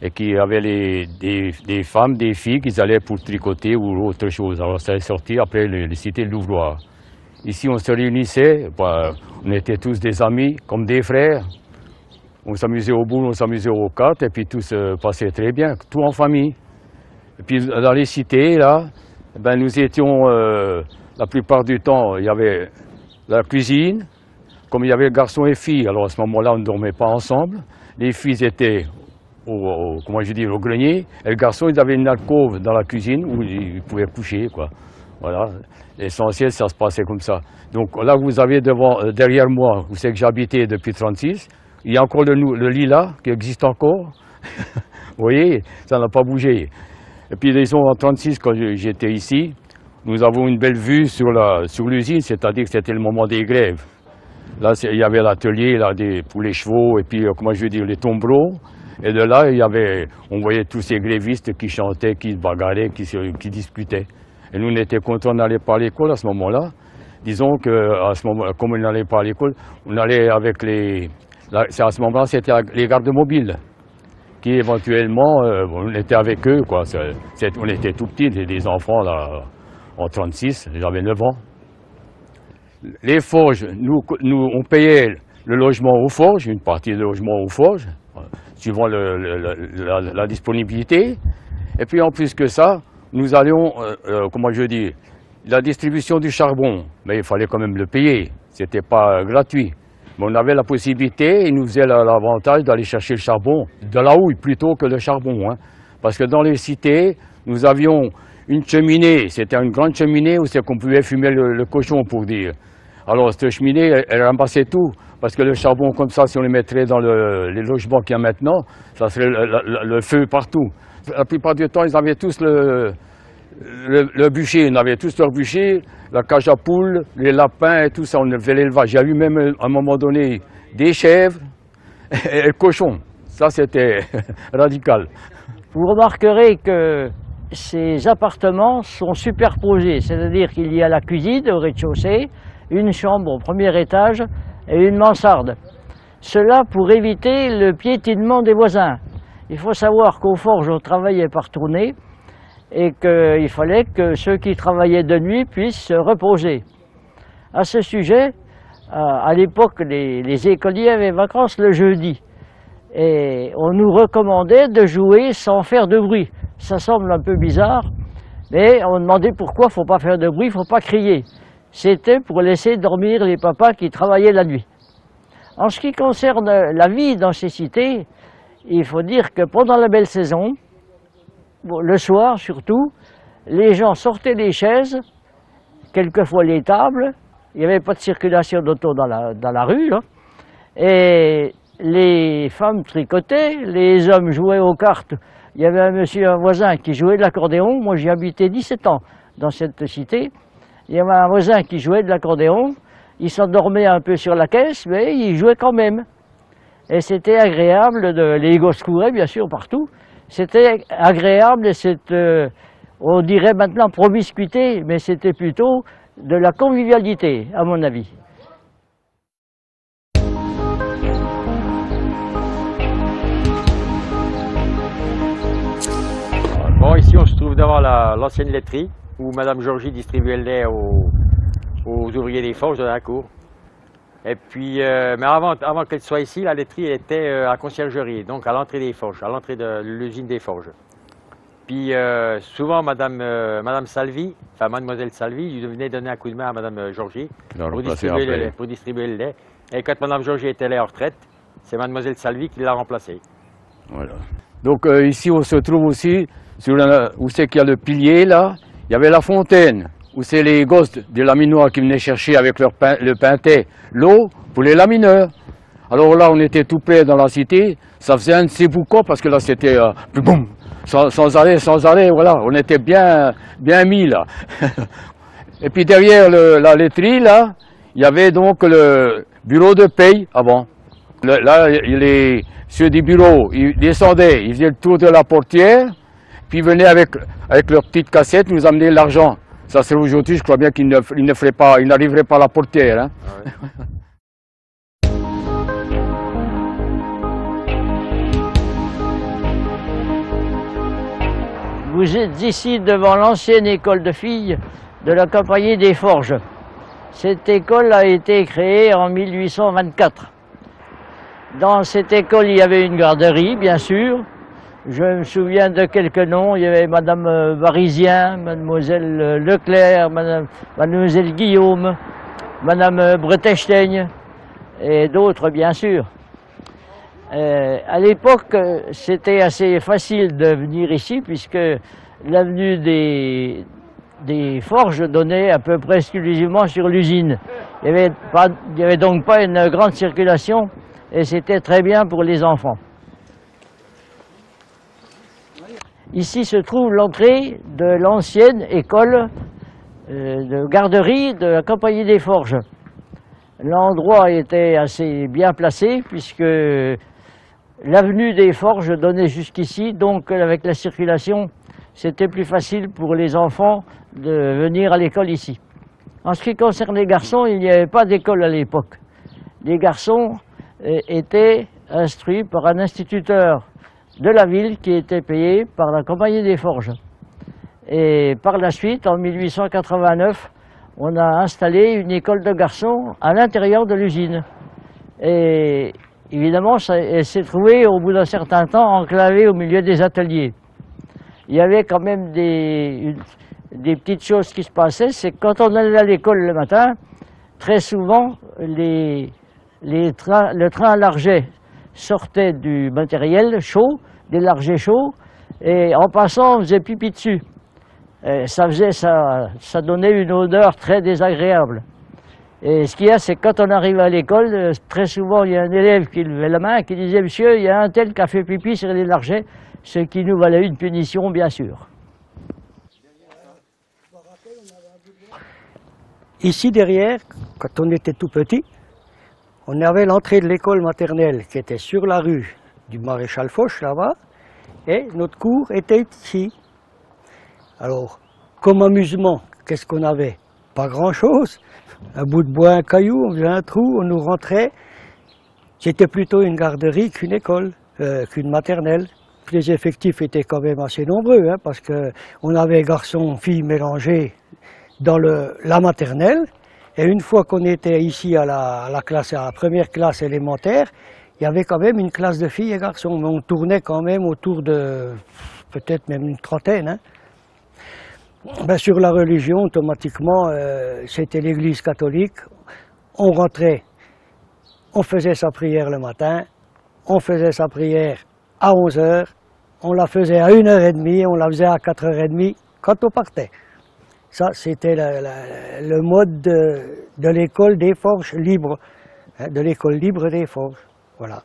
et qui avaient des femmes, des filles qui allaient pour tricoter ou autre chose. Alors ça est sorti après les cités de l'Ouvroir. Ici, on se réunissait, on était tous des amis, comme des frères. On s'amusait au boule, on s'amusait aux cartes, et puis tout se passait très bien, tout en famille. Et puis dans les cités, là, nous étions, la plupart du temps, il y avait la cuisine, comme il y avait garçons et filles, alors à ce moment-là, on ne dormait pas ensemble. Les filles étaient comment je dis, au grenier, et les garçons, ils avaient une alcôve dans la cuisine où ils pouvaient coucher, quoi. Voilà, l'essentiel, ça se passait comme ça. Donc là, vous avez derrière moi, où c'est que j'habitais depuis 1936, il y a encore le lit là, qui existe encore. Vous voyez, ça n'a pas bougé. Et puis, disons, en 1936, quand j'étais ici, nous avons une belle vue sur l'usine, c'est-à-dire que c'était le moment des grèves. Là, il y avait l'atelier pour les chevaux, et puis, comment je veux dire, les tombereaux. Et de là, on voyait tous ces grévistes qui chantaient, qui se bagarraient, qui discutaient. Et nous, on était contents d'aller pas à l'école à ce moment-là. Disons qu'à ce moment, comme on n'allait pas à l'école, on allait avec à ce moment-là, c'était les gardes mobiles, qui éventuellement, on était avec eux, quoi. On était tout petits, des enfants, là, en 1936, j'avais 9 ans. Les forges, nous, on payait le logement aux forges, une partie du logement aux forges, suivant la disponibilité. Et puis en plus que ça, nous allions, comment je dis, la distribution du charbon, mais il fallait quand même le payer, c'était pas gratuit. Mais on avait la possibilité, ils nous faisaient l'avantage d'aller chercher le charbon, de la houille plutôt que le charbon. Hein. Parce que dans les cités, nous avions une cheminée, c'était une grande cheminée où c'est qu'on pouvait fumer le cochon, pour dire. Alors cette cheminée, elle ramassait tout, parce que le charbon comme ça, si on le mettrait dans les logements qu'il y a maintenant, ça serait le feu partout. La plupart du temps, ils avaient tous le bûcher, ils avaient tous leur bûcher, la cage à poules, les lapins et tout ça, on faisait l'élevage. Il y a eu même à un moment donné des chèvres et le cochon. Ça, c'était radical. Vous remarquerez que ces appartements sont superposés, c'est-à-dire qu'il y a la cuisine au rez-de-chaussée, une chambre au premier étage et une mansarde. Cela pour éviter le piétinement des voisins. Il faut savoir qu'aux forges, on travaillait par tournée et qu'il fallait que ceux qui travaillaient de nuit puissent se reposer. À ce sujet, à l'époque, les écoliers avaient vacances le jeudi et on nous recommandait de jouer sans faire de bruit. Ça semble un peu bizarre, mais on demandait pourquoi il ne faut pas faire de bruit, il ne faut pas crier. C'était pour laisser dormir les papas qui travaillaient la nuit. En ce qui concerne la vie dans ces cités, il faut dire que pendant la belle saison, le soir surtout, les gens sortaient les chaises, quelquefois les tables, il n'y avait pas de circulation d'auto dans la rue, hein, et les femmes tricotaient, les hommes jouaient aux cartes. Il y avait un voisin qui jouait de l'accordéon, moi j'y habitais 17 ans dans cette cité. Il y avait un voisin qui jouait de l'accordéon, il s'endormait un peu sur la caisse, mais il jouait quand même. Et c'était agréable, les gosses couraient bien sûr partout, c'était agréable et on dirait maintenant promiscuité, mais c'était plutôt de la convivialité à mon avis. Bon, ici on se trouve devant l'ancienne laiterie, où Madame Georgie distribuait le lait aux ouvriers des forges de la cour. Et puis, mais avant qu'elle soit ici, la laiterie était à conciergerie, donc à l'entrée des forges, à l'entrée de l'usine des forges. Puis souvent, Madame Salvi, enfin Mademoiselle Salvi, venait donner un coup de main à Madame Georgie pour distribuer le lait. Et quand Madame Georgie était allée en retraite, c'est Mademoiselle Salvi qui l'a remplacée. Voilà. Donc ici, on se trouve aussi, où c'est qu'il y a le pilier, là, il y avait la fontaine, où c'est les gosses des laminois qui venaient chercher avec le pintet l'eau pour les lamineurs. Alors là, on était tout près dans la cité, ça faisait un de ces boucons parce que là, c'était boum, sans arrêt, voilà, on était bien mis là. Et puis derrière la laiterie, là, il y avait donc le bureau de paye avant. Là, ceux du bureau, ils descendaient, ils faisaient le tour de la portière, puis ils venaient avec leur petite cassette nous amener l'argent. Ça serait aujourd'hui, je crois bien qu'ils n'arriveraient pas à la portière. Hein. Ah ouais. Vous êtes ici devant l'ancienne école de filles de la Compagnie des Forges. Cette école a été créée en 1824. Dans cette école, il y avait une garderie, bien sûr. Je me souviens de quelques noms. Il y avait Madame Varisien, Mademoiselle Leclerc, Mademoiselle Guillaume, Madame Bretechstein. et d'autres bien sûr. À l'époque, c'était assez facile de venir ici puisque l'avenue des Forges donnait à peu près exclusivement sur l'usine. Il n'y avait donc pas une grande circulation et c'était très bien pour les enfants. Ici se trouve l'entrée de l'ancienne école de garderie de la Compagnie des Forges. L'endroit était assez bien placé puisque l'avenue des Forges donnait jusqu'ici, donc avec la circulation, c'était plus facile pour les enfants de venir à l'école ici. En ce qui concerne les garçons, il n'y avait pas d'école à l'époque. Les garçons étaient instruits par un instituteur de la ville qui était payé par la Compagnie des Forges. Et par la suite, en 1889, on a installé une école de garçons à l'intérieur de l'usine. Et évidemment, elle s'est trouvée au bout d'un certain temps enclavée au milieu des ateliers. Il y avait quand même des petites choses qui se passaient, c'est que quand on allait à l'école le matin, très souvent, le train à larget sortait du matériel chaud, des largets chauds, et en passant, on faisait pipi dessus. Ça donnait une odeur très désagréable. Et ce qu'il y a, c'est que quand on arrive à l'école, très souvent, il y a un élève qui levait la main et qui disait « Monsieur, il y a un tel qui a fait pipi sur les largets », ce qui nous valait une punition, bien sûr. Ici derrière, quand on était tout petit, on avait l'entrée de l'école maternelle qui était sur la rue du Maréchal Foch, là-bas, et notre cours était ici. Alors, comme amusement, qu'est-ce qu'on avait? Pas grand-chose. Un bout de bois, un caillou, on faisait un trou, on nous rentrait. C'était plutôt une garderie qu'une école, qu'une maternelle. Les effectifs étaient quand même assez nombreux, hein, parce qu'on avait garçons, filles mélangés dans la maternelle. Et une fois qu'on était ici à la première classe élémentaire, il y avait quand même une classe de filles et garçons. Mais on tournait quand même autour de peut-être même une trentaine. Hein. Ben, sur la religion, automatiquement, c'était l'église catholique. On rentrait, on faisait sa prière le matin, on faisait sa prière à 11 h, on la faisait à 1h30, on la faisait à 4h30 quand on partait. Ça, c'était le mode de l'école des Forges libres, hein, de l'école libre des Forges. Voilà.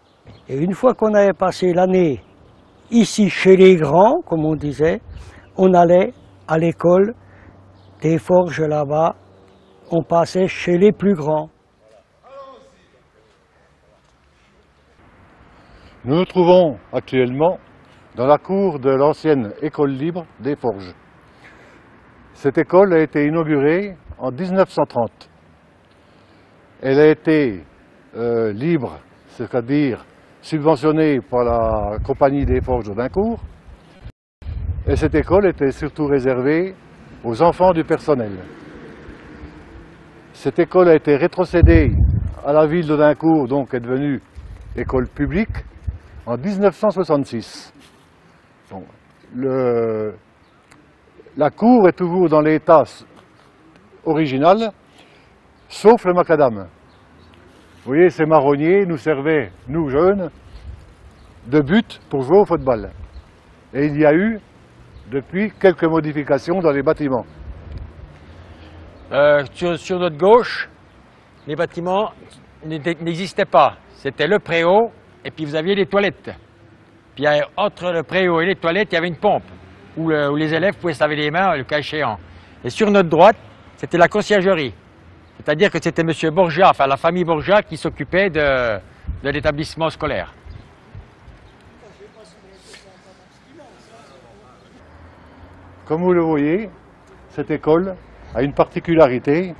Et une fois qu'on avait passé l'année ici chez les grands, comme on disait, on allait à l'école des Forges là-bas, on passait chez les plus grands. Nous nous trouvons actuellement dans la cour de l'ancienne école libre des Forges. Cette école a été inaugurée en 1930. Elle a été libre, c'est-à-dire subventionnée par la Compagnie des Forges d'Audincourt. Et cette école était surtout réservée aux enfants du personnel. Cette école a été rétrocédée à la ville d'Audincourt, donc est devenue école publique, en 1966. Bon, la cour est toujours dans l'état original, sauf le macadam. Vous voyez, ces marronniers nous servaient, nous jeunes, de but pour jouer au football. Et il y a eu, depuis, quelques modifications dans les bâtiments. Sur notre gauche, les bâtiments n'existaient pas. C'était le préau, et puis vous aviez les toilettes. Puis entre le préau et les toilettes, il y avait une pompe, où les élèves pouvaient se laver les mains, le cas échéant. Et sur notre droite, c'était la conciergerie. C'est-à-dire que c'était M. Borgia, enfin la famille Borgia, qui s'occupait de l'établissement scolaire. Comme vous le voyez, cette école a une particularité,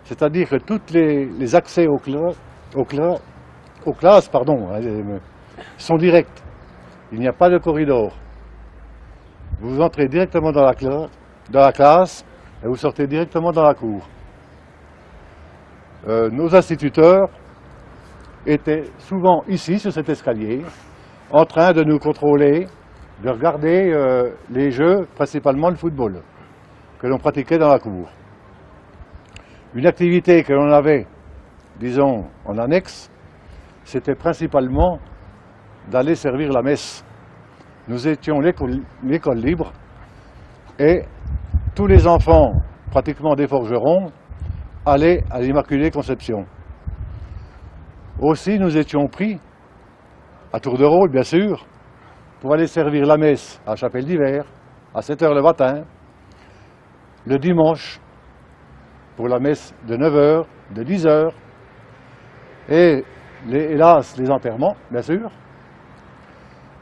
c'est-à-dire que tous les accès aux classes sont directs. Il n'y a pas de corridor. Vous entrez directement dans la classe et vous sortez directement dans la cour. Nos instituteurs étaient souvent ici, sur cet escalier, en train de nous contrôler, de regarder les jeux, principalement le football, que l'on pratiquait dans la cour. Une activité que l'on avait disons, en annexe, c'était principalement d'aller servir la messe. Nous étions l'école libre et tous les enfants, pratiquement des forgerons, allaient à l'Immaculée Conception. Aussi, nous étions pris, à tour de rôle bien sûr, pour aller servir la messe à la chapelle d'hiver, à 7 h le matin, le dimanche, pour la messe de 9 h, de 10 h, et hélas les enterrements, bien sûr.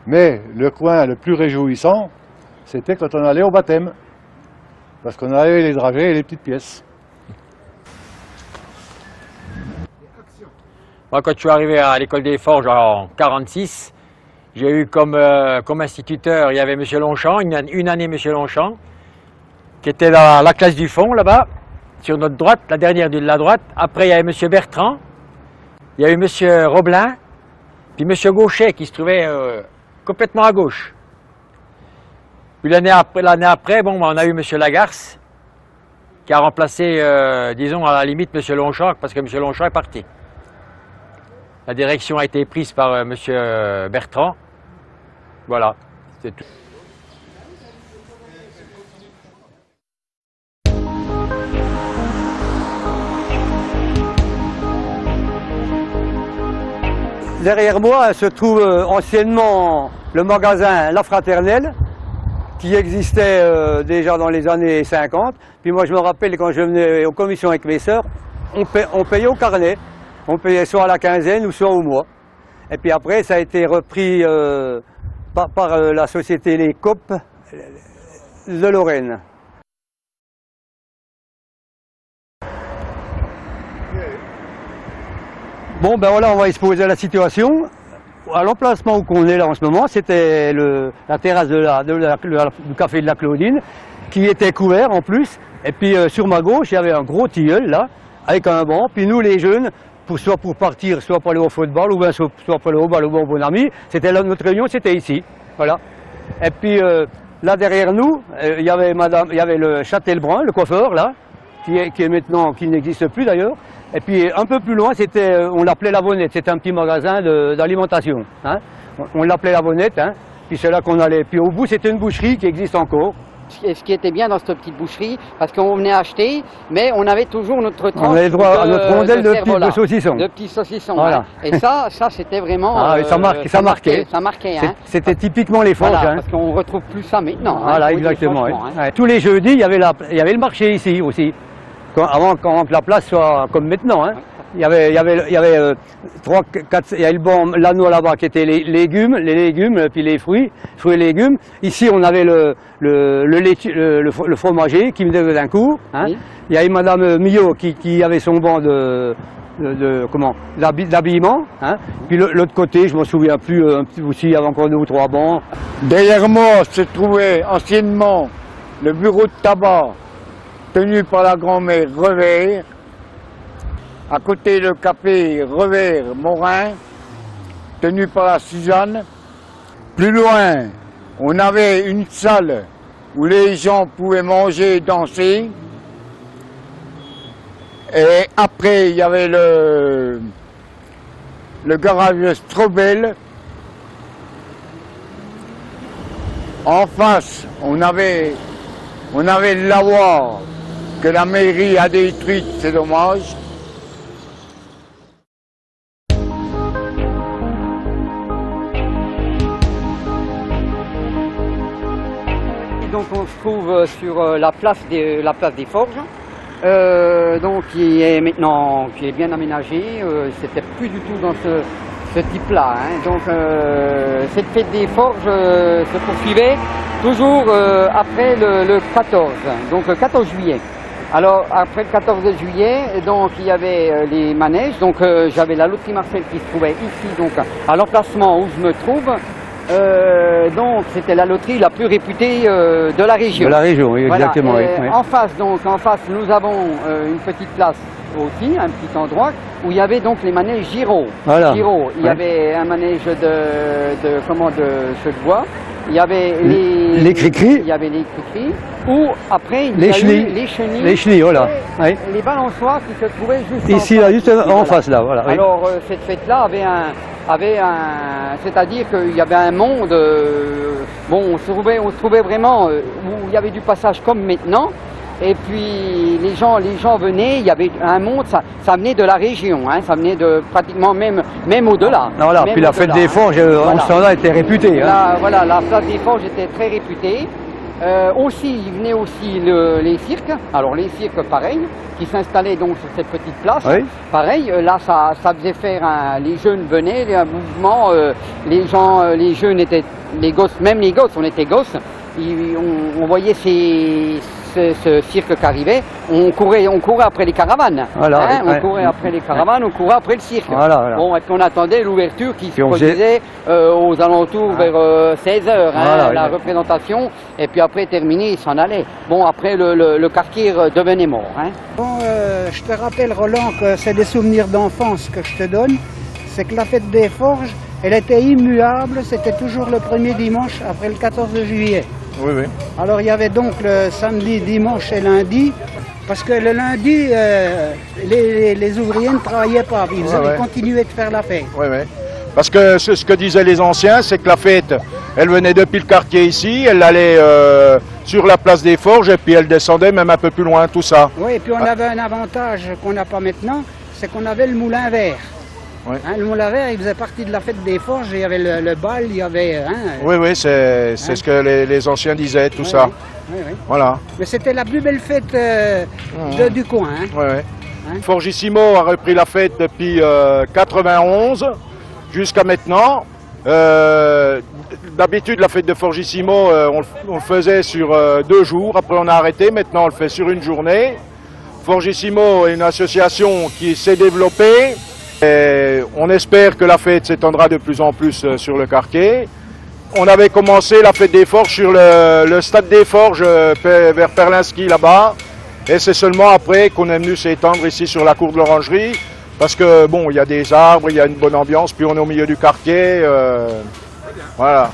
Mais le coin le plus réjouissant, c'était quand on allait au baptême, parce qu'on avait les dragées et les petites pièces. Moi, quand je suis arrivé à l'école des Forges en 1946, j'ai eu comme instituteur, il y avait M. Longchamp, une année M. Longchamp, qui était dans la classe du fond, là-bas, sur notre droite, la dernière de la droite. Après, il y avait M. Bertrand, il y a eu M. Roblin, puis M. Gauchet, qui se trouvait complètement à gauche. Puis l'année après, bon, on a eu M. Lagarce, qui a remplacé, disons, à la limite, M. Longchamp, parce que M. Longchamp est parti. La direction a été prise par M. Bertrand. Voilà, c'est tout. Derrière moi se trouve anciennement le magasin La Fraternelle, qui existait déjà dans les années 50. Puis moi je me rappelle quand je venais aux commissions avec mes sœurs, on payait au carnet. On payait soit à la quinzaine ou soit au mois. Et puis après ça a été repris par la société Les Coop de Lorraine. Bon ben voilà, on va exposer la situation. À l'emplacement où on est là en ce moment, c'était la terrasse du café de la Claudine, qui était couvert en plus. Et puis sur ma gauche, il y avait un gros tilleul là, avec un banc. Puis nous les jeunes, soit pour partir, soit pour aller au football, ou bien soit pour aller au bal au bon ami, c'était là, notre réunion, c'était ici. Voilà. Et puis là derrière nous, il y avait le Châtelbrun, le coiffeur là, qui est maintenant, qui n'existe plus d'ailleurs. Et puis un peu plus loin, on l'appelait La Bonnette, c'était un petit magasin d'alimentation. Hein. On l'appelait La Bonnette, hein. Puis c'est là qu'on allait. Puis au bout, c'était une boucherie qui existe encore. Et ce qui était bien dans cette petite boucherie, parce qu'on venait acheter, mais on avait toujours notre tranche. On avait droit à notre rondelle de saucisson. De petits saucissons. Voilà. Hein. Et ça c'était vraiment. Ah, ça marquait. Ça marquait. Hein. C'était typiquement les Forges. Voilà, hein. parce qu'on ne retrouve plus ça maintenant. Voilà, hein, exactement. Oui. Hein. Ouais. Tous les jeudis, il y avait le marché ici aussi. Avant que la place soit comme maintenant. Hein. Il y avait le banc, l'anneau là-bas qui était les légumes, puis les fruits et légumes. Ici, on avait le fromager qui venait d'un coup. Hein. Oui. Il y avait Madame Millot qui avait son banc d'habillement. Hein. Puis l'autre côté, je m'en souviens plus, aussi, il y avait encore 2 ou 3 bancs. Derrière moi se trouvait anciennement le bureau de tabac tenu par la grand-mère Revers. À côté le café Revers-Morin, tenu par la Suzanne. Plus loin, on avait une salle où les gens pouvaient manger et danser. Et après, il y avait le garage Strobel. En face, on avait le lavoir que la mairie a détruite, c'est dommage. Donc on se trouve sur la place des Forges, donc qui est bien aménagée. C'était plus du tout dans ce type-là. Hein. Donc cette fête des Forges se poursuivait toujours après le 14, donc le 14 juillet. Alors après le 14 juillet, donc il y avait les manèges. Donc j'avais la loterie Marcel qui se trouvait ici, donc à l'emplacement où je me trouve. Donc c'était la loterie la plus réputée de la région. De la région, oui, voilà. Exactement. Oui. En face, nous avons une petite place aussi, un petit endroit où il y avait donc les manèges Giraud. Voilà. Il y avait un manège de feu de bois. il y avait les cri-cris. Il y avait les cri-cris. Ou après, il y les a chenilles. eu les chenilles. Les chenilles, voilà. Et les balançoires qui se trouvaient juste ici, là, juste en face, là, voilà. Alors, cette fête-là avait un c'est-à-dire qu'il y avait un monde, bon, on se trouvait vraiment où il y avait du passage comme maintenant. Et puis les gens venaient, il y avait un monde, ça venait de la région, hein, ça venait de pratiquement même au-delà. Voilà, puis la fête des Forges, en ce temps-là, était réputée. Hein. Voilà, la fête des Forges était très réputée. Aussi, il venait aussi les cirques, alors les cirques pareil, qui s'installaient donc sur cette petite place. Oui. Pareil, là ça faisait faire les jeunes venaient, un mouvement, les jeunes étaient, les gosses, même les gosses, on était gosses, on voyait ce cirque qui arrivait, on courait après les caravanes. Voilà, hein, on courait après les caravanes, on courait après le cirque. Voilà. Bon, et puis on attendait l'ouverture qui se produisait aux alentours vers 16h, hein, la représentation, et puis après terminé, il s'en allait. Bon, après le quartier devenait mort. Hein. Bon, je te rappelle, Roland, que c'est des souvenirs d'enfance que je te donne. C'est que la fête des Forges, elle était immuable, c'était toujours le premier dimanche après le 14 juillet. Oui, oui. Alors il y avait donc le samedi, dimanche et lundi, parce que le lundi, les ouvriers ne travaillaient pas, ils continuaient de faire la fête. Oui, oui. Parce que ce que disaient les anciens, c'est que la fête, elle venait depuis le quartier ici, elle allait sur la place des Forges et puis elle descendait même un peu plus loin, tout ça. Oui, et puis on avait un avantage qu'on n'a pas maintenant, c'est qu'on avait le moulin vert. Oui. Hein, le moulin vert, il faisait partie de la fête des Forges, il y avait le bal, il y avait... oui, oui, c'est ce que les anciens disaient, tout ça. Oui, oui. Voilà. Mais c'était la plus belle fête du coin. Hein. Oui, oui. Hein? Forgissimo a repris la fête depuis 91 jusqu'à maintenant. D'habitude, la fête de Forgissimo, on le faisait sur 2 jours, après on a arrêté, maintenant on le fait sur une journée. Forgissimo est une association qui s'est développée. Et on espère que la fête s'étendra de plus en plus sur le quartier. On avait commencé la fête des Forges sur le stade des Forges vers Perlinski là-bas. Et c'est seulement après qu'on est venu s'étendre ici sur la cour de l'Orangerie. Parce que bon, il y a des arbres, il y a une bonne ambiance, puis on est au milieu du quartier. Voilà.